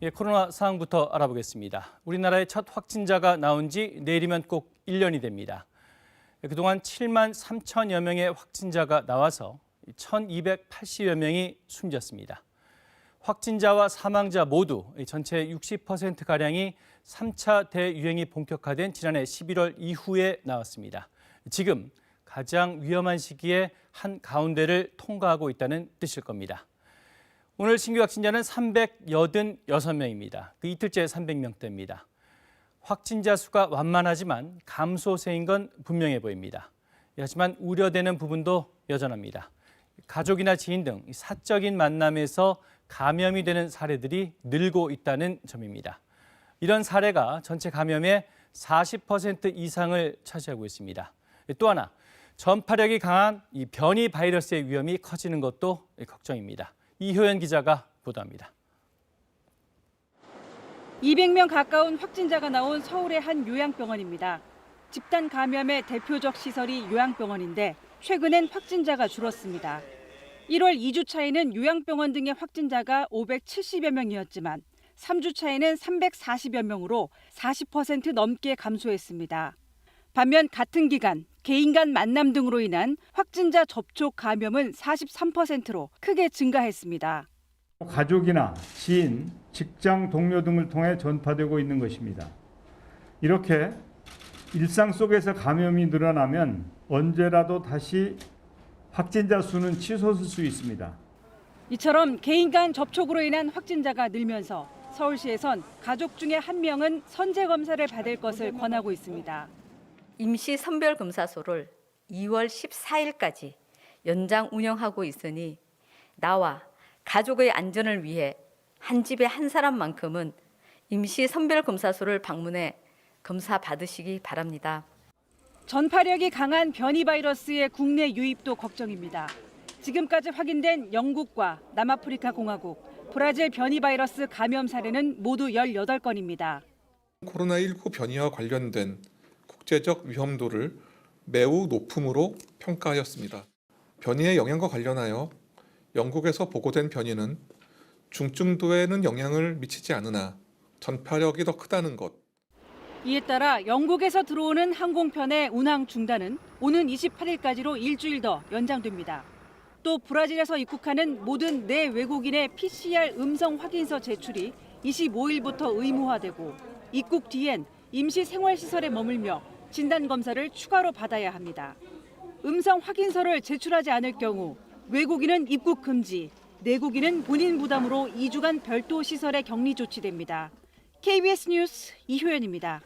코로나 상황부터 알아보겠습니다. 우리나라의 첫 확진자가 나온 지 내일이면 꼭 1년이 됩니다. 그동안 7만 3천여 명의 확진자가 나와서 1,280여 명이 숨졌습니다. 확진자와 사망자 모두 전체의 60%가량이 3차 대유행이 본격화된 지난해 11월 이후에 나왔습니다. 지금 가장 위험한 시기에 한가운데를 통과하고 있다는 뜻일 겁니다. 오늘 신규 확진자는 386명입니다. 그 이틀째 300명대입니다. 확진자 수가 완만하지만 감소세인 건 분명해 보입니다. 하지만 우려되는 부분도 여전합니다. 가족이나 지인 등 사적인 만남에서 감염이 되는 사례들이 늘고 있다는 점입니다. 이런 사례가 전체 감염의 40% 이상을 차지하고 있습니다. 또 하나, 전파력이 강한 이 변이 바이러스의 위험이 커지는 것도 걱정입니다. 이효연 기자가 보도합니다. 200명 가까운 확진자가 나온 서울의 한 요양병원입니다. 집단 감염의 대표적 시설이 요양병원인데 최근엔 확진자가 줄었습니다. 1월 2주 차에는 요양병원 등의 확진자가 570여 명이었지만 3주 차에는 340여 명으로 40% 넘게 감소했습니다. 반면 같은 기간 개인 간 만남 등으로 인한 확진자 접촉 감염은 43%로 크게 증가했습니다. 가족이나 지인, 직장 동료 등을 통해 전파되고 있는 것입니다. 이렇게 일상 속에서 감염이 늘어나면 언제라도 다시 확진자 수는 치솟을 수 있습니다. 이처럼 개인 간 접촉으로 인한 확진자가 늘면서 서울시에선 가족 중에 한 명은 선제 검사를 받을 것을 권하고 있습니다. 임시 선별검사소를 2월 14일까지 연장 운영하고 있으니 나와 가족의 안전을 위해 한 집에 한 사람만큼은 임시 선별검사소를 방문해 검사 받으시기 바랍니다. 전파력이 강한 변이 바이러스의 국내 유입도 걱정입니다. 지금까지 확인된 영국과 남아프리카 공화국, 브라질 변이 바이러스 감염 사례는 모두 18건입니다. 코로나19 변이와 관련된 국제적 위험도를 매우 높음으로 평가하였습니다. 변이의 영향과 관련하여 영국에서 보고된 변이는 중증도에는 영향을 미치지 않으나 전파력이 더 크다는 것. 이에 따라 영국에서 들어오는 항공편의 운항 중단은 오는 28일까지로 일주일 더 연장됩니다. 또 브라질에서 입국하는 모든 내 외국인의 PCR 음성 확인서 제출이 25일부터 의무화되고 입국 뒤엔 임시 생활시설에 머물며 진단검사를 추가로 받아야 합니다. 음성 확인서를 제출하지 않을 경우 외국인은 입국 금지, 내국인은 본인 부담으로 2주간 별도 시설에 격리 조치됩니다. KBS 뉴스 이효연입니다.